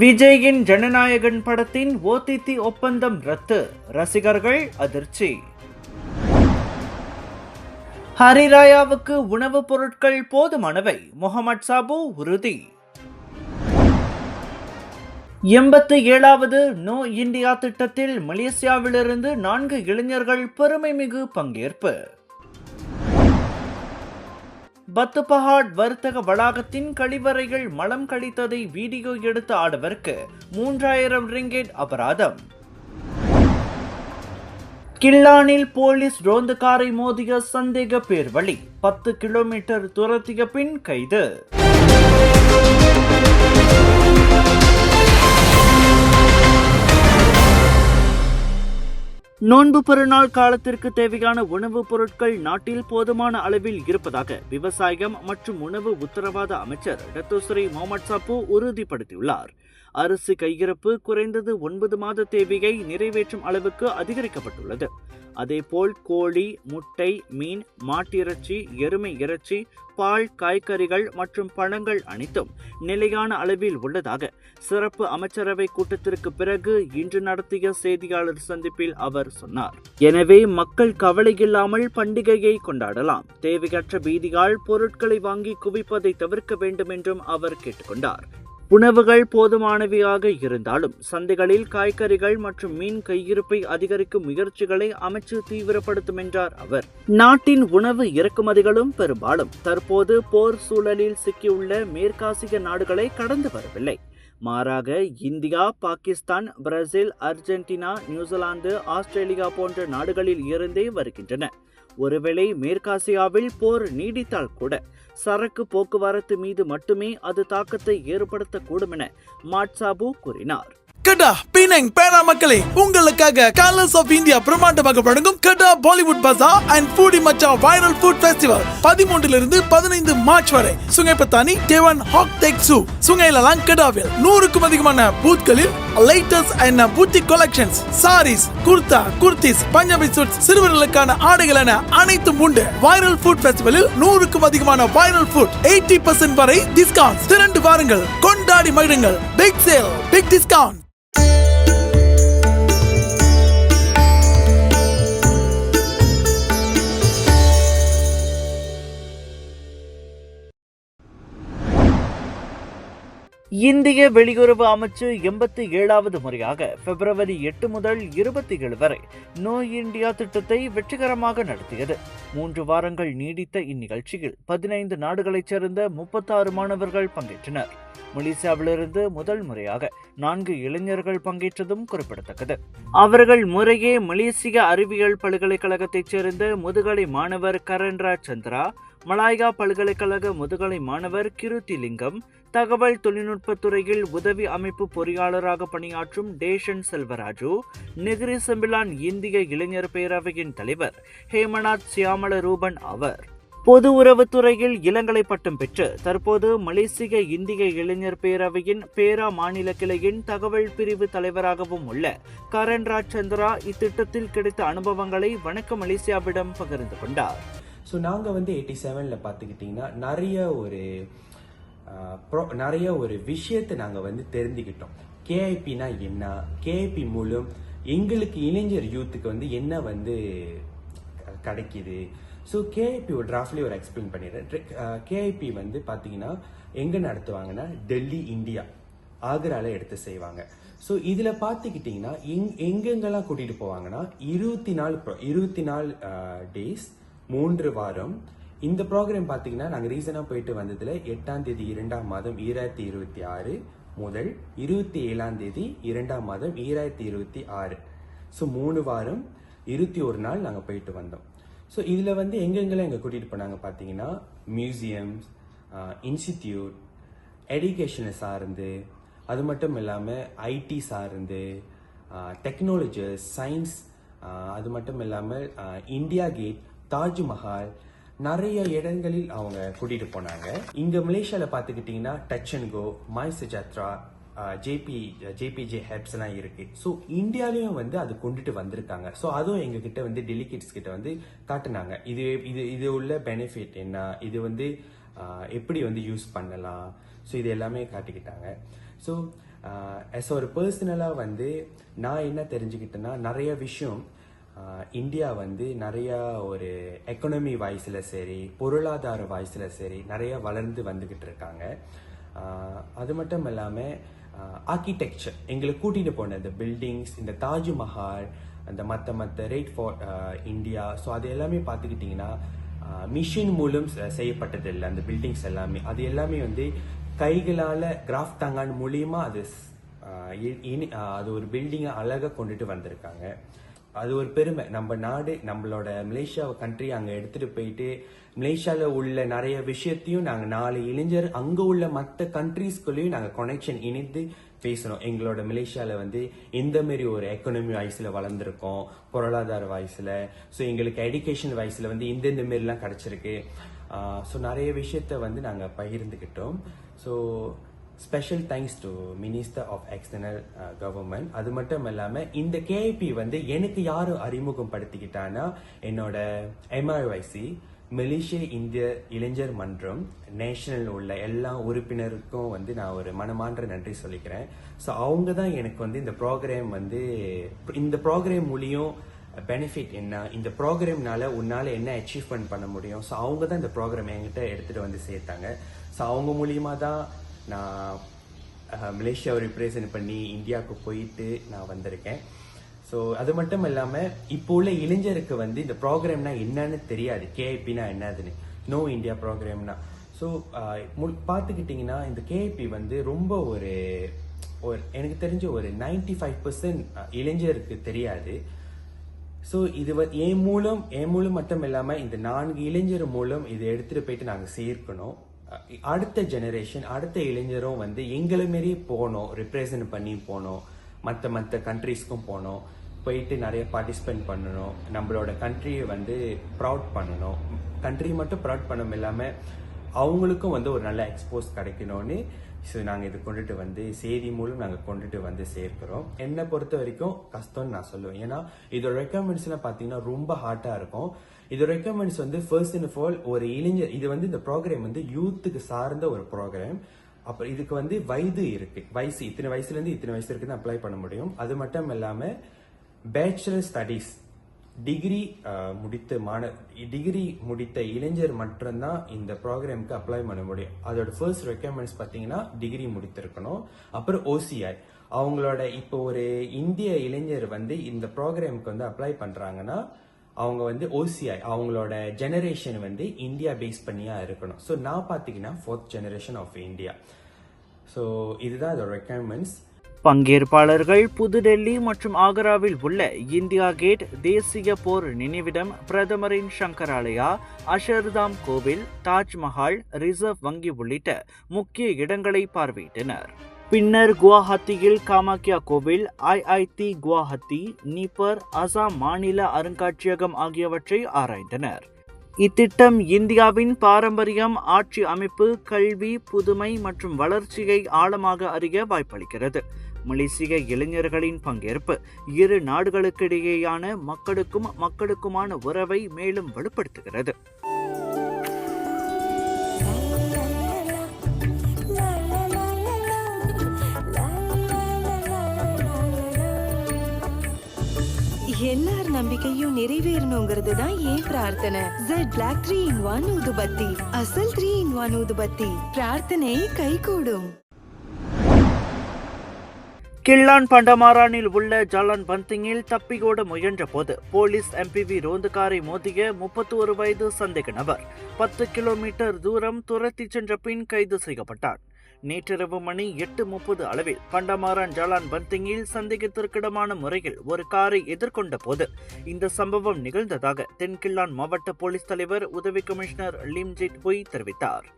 விஜயின் ஜனநாயகன் படத்தின் OTT ஒப்பந்தம் ரத்து, ரசிகர்கள் அதிர்ச்சி. ஹரிராயாவுக்கு உணவுப் பொருட்கள் போதுமானவை, முகமது சாபு உறுதி. 87வது நோ இந்தியா திட்டத்தில் மலேசியாவிலிருந்து 4 இளைஞர்கள் பெருமைமிகு பங்கேற்பு. பத்துபஹாட் வர்த்தக வளாகத்தின் கழிவறைகள் மலம் கழித்ததை வீடியோ எடுத்த ஆடவருக்கு 3000 ரிங்கெட் அபராதம். கில்லானில் போலீஸ் ரோந்து காரை மோதிய சந்தேக பேர் வழி, 10 கிலோமீட்டர் துரத்திய பின் கைது. நோன்பு பெருநாள் காலத்திற்கு தேவையான உணவுப் பொருட்கள் நாட்டில் போதுமான அளவில் இருப்பதாக விவசாயம் மற்றும் உணவு உத்தரவாத அமைச்சர் டத்தோஸ்ரீ முகமது சாபு உறுதிப்படுத்தியுள்ளார். அரிசி கையிருப்பு குறைந்தது 9 மாத தேவையை நிறைவேற்றும் அளவுக்கு அதிகரிக்கப்பட்டுள்ளது. அதேபோல் கோழி, முட்டை, மீன், மாட்டிறைச்சி, எருமை இறைச்சி, பால், காய்கறிகள் மற்றும் பழங்கள் அனைத்தும் நிலையான அளவில் உள்ளதாக சிறப்பு அமைச்சரவை கூட்டத்திற்கு பிறகு இன்று நடத்திய செய்தியாளர் சந்திப்பில் அவர் சொன்னார். எனவே மக்கள் கவலையில்லாமல் பண்டிகையை கொண்டாடலாம். தேவையற்ற பீதியால் பொருட்களை வாங்கி குவிப்பதை தவிர்க்க வேண்டும் என்றும் அவர் கேட்டுக்கொண்டார். உணவுகள் போதுமானவையாக இருந்தாலும் சந்தைகளில் காய்கறிகள் மற்றும் மீன் கையிருப்பை அதிகரிக்கும் முயற்சிகளை அமைச்சு தீவிரப்படுத்தும் என்றார் அவர். நாட்டின் உணவு இறக்குமதிகளும் பெரும்பாலும் தற்போது போர் சூழலில் சிக்கியுள்ள மேற்காசிய நாடுகளை கடந்து வரவில்லை. மாறாக India, Pakistan, Brazil, Argentina, New Zealand, Australia போன்ற நாடுகளில் இருந்தே வருகின்றன. ஒருவேளை மேற்காசியாவில் போர் நீடித்தால் கூட சரக்கு போக்குவரத்து மீது மட்டுமே அது தாக்கத்தை ஏற்படுத்தக்கூடும் என மாட்சாபு கூறினார். கடா பினங் பேரா மக்களே, உங்களுக்காக கலர்ஸ் ஆஃப் இந்தியா பிரம்மாண்டமாக வழங்கும் கடா பாலிவுட் பஜார் அண்ட் ஃபூடி மச்சா வைரல் ஃபுட் ஃபெஸ்டிவல் 13 15 மார்ச் வரை சுங்கைப்பத்தானி டேவன் ஹாக் டெக் சூ சுங்கைலலாங் கடாவில் 100க்கும் அதிகமான பூத்களில் latest and boutique collections, saris, kurta, kurtis, Punjabi suits, சிறுவர்களுக்கான ஆடைகள் என அனைத்தும் உண்டு. வைரல் ஃபுட் ஃபெஸ்டிவலில் 100க்கும் அதிகமான வைரல் ஃபுட் 80% வரை டிஸ்கவுண்ட். திரண்டு வாருங்கள், கொண்டாடி மகிழுங்கள். Big sale, big discount. இந்திய வெளியுறவு அமைச்சு 87வது முறையாக பிப்ரவரி 8 முதல் 27 வரை நோ இந்தியா திட்டத்தை வெற்றிகரமாக நடத்தியது. 3 வாரங்கள் நீடித்த இந்நிகழ்ச்சியில் 15 நாடுகளைச் சேர்ந்த 36 மாணவர்கள் பங்கேற்றனர். மலேசியாவிலிருந்து முதல் முறையாக 4 இளைஞர்கள் பங்கேற்றதும் குறிப்பிடத்தக்கது. அவர்கள் முறையே மலேசிய அறிவியல் பல்கலைக்கழகத்தைச் சேர்ந்த முதுகலை மாணவர் கரன்ராஜ் சந்திரா, மலாயா பல்கலைக்கழக முதுகலை மாணவர் கிருத்தி லிங்கம், தகவல் தொழில்நுட்பத்துறையில் உதவி அமைப்பு பொறியாளராக பணியாற்றும் டேஷன் செல்வராஜு, நெகிரி செம்பிலான் இந்திய இளைஞர் பேரவையின் தலைவர் ஹேமநாத் சியாமல ரூபன் ஆவர். பொது உறவுத்துறையில் இளங்கலை பட்டம் பெற்று தற்போது மலேசிய இந்திய இளைஞர் பேரவையின் பேரா மாநில கிளையின் தகவல் பிரிவு தலைவராகவும் உள்ள கரன்ராஜ் சந்திரா இத்திட்டத்தில் கிடைத்த அனுபவங்களை வணக்க மலேசியாவிடம் பகிர்ந்து கொண்டார். ஸோ நாங்கள் 87ல் பார்த்துக்கிட்டிங்கன்னா நிறைய ஒரு விஷயத்தை நாங்கள் தெரிஞ்சுக்கிட்டோம். கேஐபினா என்ன, கேஐபி மூலம் எங்களுக்கு இளைஞர் யூத்துக்கு என்ன கிடைக்கிது. ஸோ கேஐபி ஒரு டிராஃப்ட்லேயே ஒரு எக்ஸ்பிளைன் பண்ணிடுறேன். கேஐபி பார்த்தீங்கன்னா எங்கே நடத்துவாங்கன்னா டெல்லி, இந்தியா, ஆக்ரால எடுத்து செய்வாங்க. ஸோ இதில் பார்த்துக்கிட்டிங்கன்னா எங்கெங்கெல்லாம் கூட்டிகிட்டு போவாங்கன்னா 24 டேஸ் 3 வாரம். இந்த ப்ரோக்ராம் பார்த்தீங்கன்னா நாங்கள் ரீசனாக போயிட்டு வந்ததில் 8ஆம் தேதி 2ஆம் மாதம் 2026 முதல் 27ஆம் தேதி 2ஆம் மாதம் 2026. ஸோ 3 வாரம் 21 நாள் நாங்கள் போயிட்டு வந்தோம். ஸோ இதில் எங்கெங்கெல்லாம் எங்கள் கூட்டிகிட்டு போனாங்க பார்த்தீங்கன்னா மியூசியம்ஸ், இன்ஸ்டிடியூட், எஜுகேஷனை சார்ந்து, அது மட்டும் இல்லாமல் ஐடி சார்ந்து, டெக்னாலஜிஸ், சயின்ஸ், அது மட்டும் இல்லாமல் இந்தியா கேட், தாஜ்மஹால், நிறைய இடங்களில் அவங்க கூட்டிட்டு போனாங்க. இங்க மலேசியால பாத்துக்கிட்டீங்கன்னா touch and go, MySejahtera, JPJ apps எல்லாம் இருக்கு. ஸோ இந்தியாலையும் அது கொண்டுட்டு வந்திருக்காங்க. ஸோ அதுவும் எங்க கிட்ட டெலிகேட்ஸ் கிட்ட காட்டுனாங்க. இது உள்ள பெனிஃபிட் என்ன, இது எப்படி யூஸ் பண்ணலாம். ஸோ இது எல்லாமே காட்டிக்கிட்டாங்க. ஸோ as ஒரு பர்சனலாக வந்து நான் என்ன தெரிஞ்சுக்கிட்டேன்னா நிறைய விஷயம் இந்தியா வந்து நிறையா ஒரு எக்கனாமி வாய்ஸில் சரி பொருளாதார வாய்ஸில் சரி நிறைய வளர்ந்து வந்துக்கிட்டு இருக்காங்க. அது மட்டும் இல்லாமல் ஆர்கிடெக்சர் எங்களை கூட்டிகிட்டு போன இந்த பில்டிங்ஸ், இந்த தாஜ்மஹால், அந்த மற்ற ரேட் ஃபார் இந்தியா, ஸோ அது எல்லாமே பார்த்துக்கிட்டிங்கன்னா மிஷின் மூலம் செய்யப்பட்டதில்லை. அந்த பில்டிங்ஸ் எல்லாமே அது வந்து கைகளால் கிராஃப்ட் தாங்கான் மூலியமாக அது ஒரு பில்டிங்கை அழகாக கொண்டுட்டு வந்திருக்காங்க. அது ஒரு பெருமை. நம்ம நாடு, நம்மளோட மலேசியா கண்ட்ரி அங்கே எடுத்துகிட்டு போயிட்டு மலேசியாவில் உள்ள நிறைய விஷயத்தையும் நாங்கள் 4 இளைஞர் அங்கே உள்ள மற்ற கண்ட்ரீஸ்குள்ளேயும் நாங்கள் கனெக்ஷன் இணைந்து பேசணும். எங்களோட மலேசியாவில் வந்து எந்த மாரி ஒரு எக்கனாமி வாய்ஸில் வளர்ந்துருக்கோம், பொருளாதார வாய்ஸில், ஸோ எங்களுக்கு எஜுகேஷன் வாய்ஸில் வந்து இந்த மாரிலாம் கிடச்சிருக்கு. ஸோ நிறைய விஷயத்த வந்து நாங்கள் பகிர்ந்துக்கிட்டோம். So special thanks to minister of external government. அது மட்டும் இல்லாமல் இந்த கேஐபி வந்து எனக்கு யார் அறிமுகம் படுத்திக்கிட்டான்னா என்னோட MIYC மலேசிய இந்திய இளைஞர் மன்றம் நேஷனல் உள்ள எல்லா உறுப்பினருக்கும் வந்து நான் ஒரு மனமார்ந்த நன்றி சொல்லிக்கிறேன். ஸோ அவங்க தான் எனக்கு வந்து இந்த ப்ரோக்ராம் மூலியம் பெனிஃபிட் என்ன, இந்த ப்ரோக்ராம்னால உன்னால் என்ன அச்சீவ்மெண்ட் பண்ண முடியும், ஸோ அவங்க தான் இந்த ப்ரோக்ராம் என்கிட்ட எடுத்துகிட்டு வந்து சேர்த்தாங்க. ஸோ அவங்க மூலியமாக தான் நான் மலேசியாவை ரிப்ரசன்ட் பண்ணி இந்தியாவுக்கு போயிட்டு நான் வந்திருக்கேன். ஸோ அது மட்டும் இல்லாமல் இப்போ உள்ள இளைஞருக்கு வந்து இந்த ப்ரோக்ராம்னா என்னன்னு தெரியாது, கேஐபினா என்னதுன்னு, நோ இந்தியா ப்ரோக்ராம்னா. ஸோ பார்த்துக்கிட்டிங்கன்னா இந்த கேஐபி வந்து ரொம்ப ஒரு எனக்கு தெரிஞ்ச ஒரு 95% இளைஞருக்கு தெரியாது. ஸோ இது என் மூலம் மட்டும் இல்லாமல் இந்த 4 இளைஞர் மூலம் இதை எடுத்துகிட்டு போயிட்டு நாங்கள் சேர்க்கணும். அடுத்த ஜெனரேஷன், அடுத்த இளைஞரும் வந்து எங்களை மாரி போனோம், ரிப்ரசன்ட் பண்ணி போனோம், மற்ற கண்ட்ரீஸ்க்கும் போனோம், போயிட்டு நிறைய பார்ட்டிசிபேட் பண்ணணும், நம்மளோட கண்ட்ரியை வந்து ப்ரவுட் பண்ணணும். கண்ட்ரி மட்டும் ப்ரவுட் பண்ணவும் இல்லாமல் அவங்களுக்கும் வந்து ஒரு நல்ல எக்ஸ்போஸ் கிடைக்கணும்னு ஸோ நாங்கள் இது கொண்டுட்டு வந்து செய்தி மூலம் நாங்கள் கொண்டுட்டு வந்து சேர்க்கிறோம். என்னை பொறுத்த வரைக்கும் கஷ்டம்னு நான் சொல்லுவேன். ஏன்னா இதோட ரெக்யர்மெண்ட்ஸ்லாம் பார்த்தீங்கன்னா ரொம்ப ஹார்ட்டாக இருக்கும். இதோட ரெக்யர்மெண்ட்ஸ் வந்து ஃபர்ஸ்ட் அண்ட் ஆஃப் ஆல் ஒரு இளைஞர், இது வந்து இந்த ப்ரோக்ராம் வந்து யூத்துக்கு சார்ந்த ஒரு ப்ரோக்ராம். அப்புறம் இதுக்கு வந்து வயது இருக்கு, இத்தனை வயசுலேருந்து இத்தனை வயசு இருக்குன்னு அப்ளை பண்ண முடியும். அது மட்டும் இல்லாமல் பேச்சுலர் ஸ்டடீஸ் டிகிரி முடித்த இளைஞர் மட்டும்தான் இந்த ப்ரோக்ராமுக்கு அப்ளை பண்ண முடியும். அதோட ஃபர்ஸ்ட் ரெக்யர்மெண்ட்ஸ் பார்த்தீங்கன்னா டிகிரி முடித்திருக்கணும். அப்புறம் OCI அவங்களோட இப்போ ஒரு இந்திய இளைஞர் வந்து இந்த ப்ரோக்ராமுக்கு வந்து அப்ளை பண்றாங்கன்னா அவங்க வந்து OCI அவங்களோட ஜெனரேஷன் வந்து இந்தியா பேஸ் பண்ணியா இருக்கணும். ஸோ நான் பார்த்தீங்கன்னா 4th generation of India. So இதுதான் அதோட ரெக்யர்மெண்ட்ஸ். பங்கேற்பாளர்கள் புதுடெல்லி மற்றும் ஆக்ராவில் உள்ள இந்தியா கேட், தேசிய போர் நினைவிடம், பிரதமரின் சங்கராலயா, அஷர்தாம் கோவில், தாஜ்மஹால், ரிசர்வ் வங்கி உள்ளிட்ட முக்கிய இடங்களை பார்வையிட்டனர். பின்னர் குவாஹாத்தியில் காமாக்கியா கோவில், IIT குவாஹாத்தி, நீப்பர், அசாம் மாநில அருங்காட்சியகம் ஆகியவற்றை ஆராய்ந்தனர். இத்திட்டம் இந்தியாவின் பாரம்பரியம், ஆட்சி அமைப்பு, கல்வி, புதுமை மற்றும் வளர்ச்சியை ஆழமாக அறிய வாய்ப்பளிக்கிறது. மலேசிய இளைஞர்களின் பங்கேற்பு இரு நாடுகளுக்கிடையேயான மக்களுக்குமான உறவை மேலும் வலுப்படுத்துகிறது. எல்லார் நம்பிக்கையும் நிறைவேறணுங்கிறது தான் ஏன் பிரார்த்தனை. Z Black 3-in-1 ஊதுபத்தி, அசல் 3-in-1 ஊதுபத்தி, பிரார்த்தனை கைகூடும். கிள்ளான் பண்டமாரானில் உள்ள ஜாலான் பந்திங்கில் தப்பியோட முயன்ற போது போலீஸ் MPV ரோந்து காரை மோதிய 31 வயது சந்தேக நபர் 10 கிலோமீட்டர் தூரம் துரத்தி சென்ற பின் கைது செய்யப்பட்டார். நேற்றிரவு மணி 8:30 அளவில் பண்டமாரான் ஜாலான் பந்திங்கில் சந்தேகத்திற்கிடமான முறையில் ஒரு காரை எதிர்கொண்ட போது இந்த சம்பவம் நிகழ்ந்ததாக தென்கிள்ளான் மாவட்ட போலீஸ் தலைவர் உதவி கமிஷனர் லிம்ஜிட் ஹுய் தெரிவித்தார்.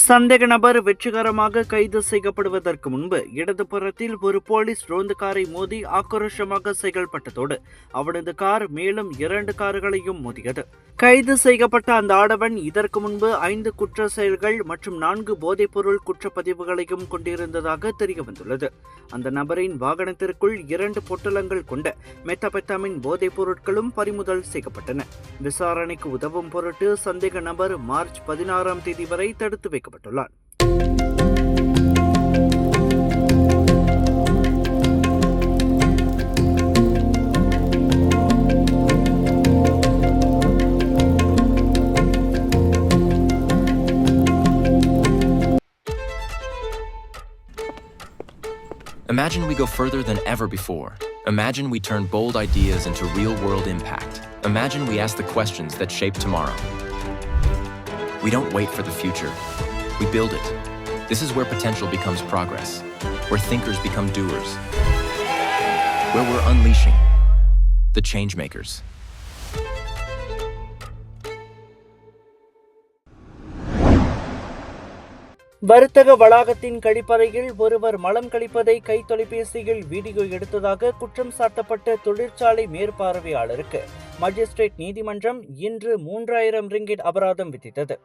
சந்தேக நபர் வெற்றிகரமாக கைது செய்யப்படுவதற்கு முன்பு இடதுபுறத்தில் ஒரு போலீஸ் ரோந்து காரை மோதி ஆக்ரோஷமாக செயல்பட்டதோடு அவனது கார் மேலும் 2 கார்களையும் மோதியது. கைது செய்யப்பட்ட அந்த ஆடவன் இதற்கு முன்பு 5 குற்ற செயல்கள் மற்றும் 4 போதைப்பொருள் குற்றப்பதிவுகளையும் கொண்டிருந்ததாக தெரியவந்துள்ளது. அந்த நபரின் வாகனத்திற்குள் 2 பொட்டலங்கள் கொண்ட மெத்தபெத்தாமின் போதைப் பொருட்களும் பறிமுதல் செய்யப்பட்டன. விசாரணைக்கு உதவும் பொருட்டு சந்தேக நபர் மார்ச் 16ஆம் தேதி வரை தடுத்து வைக்கப்பட்டுள்ளார். Imagine we go further than ever before. Imagine we turn bold ideas into real-world impact. Imagine we ask the questions that shape tomorrow. We don't wait for the future. We build it. This is where potential becomes progress, where thinkers become doers, where we're unleashing the change makers. வர்த்தக வளாகத்தின் கழிப்பறையில் ஒருவர் மலம் கழிப்பதை கை தொலைபேசியில் video எடுத்ததாக குற்றம் சாட்டப்பட்ட தொழிற்சாலை மேற்பார்வையாளருக்கு magistrate நீதிமன்றம் இன்று 3000 ரிங்கிட் அபராதம் விதித்தது.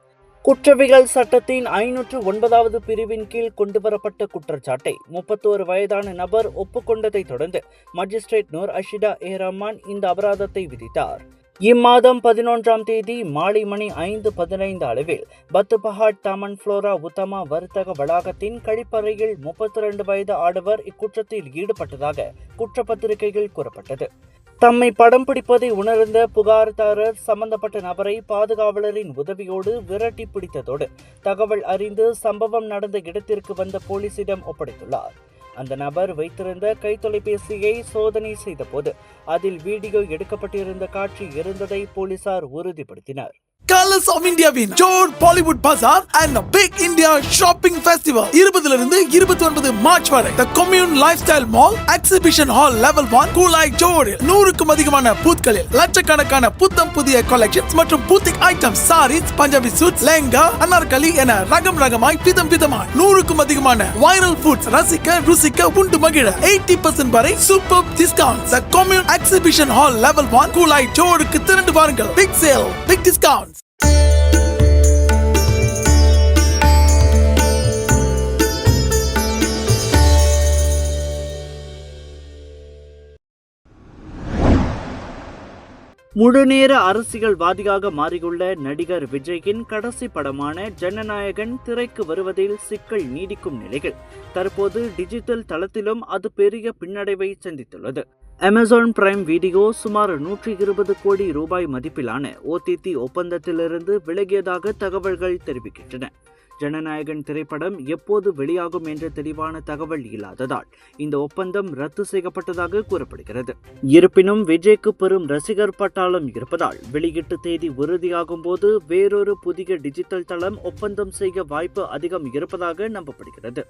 குற்றவியல் சட்டத்தின் 509வது பிரிவின் கீழ் கொண்டுவரப்பட்ட குற்றச்சாட்டை 31 வயதான நபர் ஒப்புக்கொண்டதை தொடர்ந்து மஜிஸ்ட்ரேட் நூர் அஷிடா ரஹ்மான் இந்த அபராதத்தை விதித்தார். இம்மாதம் 11ஆம் தேதி மாலை மணி 5:15 அளவில் பத்துபஹாட் தாமன் புளோரா உத்தமா வர்த்தக வளாகத்தின் கழிப்பறையில் 32 வயது ஆடவர் இக்குற்றத்தில் ஈடுபட்டதாக குற்றப்பத்திரிகையில் கூறப்பட்டது. தம்மை படம் பிடிப்பதை உணர்ந்த புகார்தாரர் சம்பந்தப்பட்ட நபரை பாதுகாவலரின் உதவியோடு விரட்டி பிடித்ததோடு தகவல் அறிந்து சம்பவம் நடந்த இடத்திற்கு வந்த போலீசிடம் ஒப்படைத்துள்ளார். அந்த நபர் வைத்திருந்த கைத்தொலைபேசியை சோதனை செய்தபோது அதில் வீடியோ எடுக்கப்பட்டிருந்த காட்சி இருந்ததை போலீசார் உறுதிப்படுத்தினர். Colors of Indiaவின் Johor Bollywood bazaar and Big India Shopping Festival 20 29 March வரை The Commune Lifestyle Mall Exhibition Hall Level 1 Kulai ஜோரில் 100க்கும் அதிகமான பூத்களில் லட்சக்கணக்கான புத்தம் புதிய கலெக்ஷன்ஸ் மற்றும் boutique items, saris, Punjabi suits, lehenga, anarkali என ரகமாய் விதமாய் 100க்கும் அதிகமான வைரல் ஃபுட்ஸ் ரசிக்க ருசிக்க உண்டு மகிழ 80% வரை super discount. The Commune Exhibition Hall Level 1 Kulai ஜோருக்கு திரண்டு வாருங்கள். Big sale, big discounts. முழுநேர அரசியல்வாதியாக மாறியுள்ள நடிகர் விஜயின் கடைசி படமான ஜனநாயகன் திரைக்கு வருவதில் சிக்கல் நீடிக்கும் நிலையில் தற்போது டிஜிட்டல் தளத்திலும் அது பெரிய பின்னடைவை சந்தித்துள்ளது. அமேசான் பிரைம் வீடியோ சுமார் 120 கோடி ரூபாய் மதிப்பிலான OTT ஒப்பந்தத்திலிருந்து விலகியதாக தகவல்கள் தெரிவிக்கின்றன. ஜனநாயகன் திரைப்படம் எப்போது வெளியாகும் என்ற தெளிவான தகவல் இல்லாததால் இந்த ஒப்பந்தம் ரத்து செய்யப்பட்டதாக கூறப்படுகிறது. இருப்பினும் விஜய்க்கு பெரும் ரசிகர் பட்டாளம் இருப்பதால் வெளியீட்டு தேதி உறுதியாகும் போது வேறொரு புதிய டிஜிட்டல் தளம் ஒப்பந்தம் செய்ய வாய்ப்பு அதிகம் இருப்பதாக நம்பப்படுகிறது.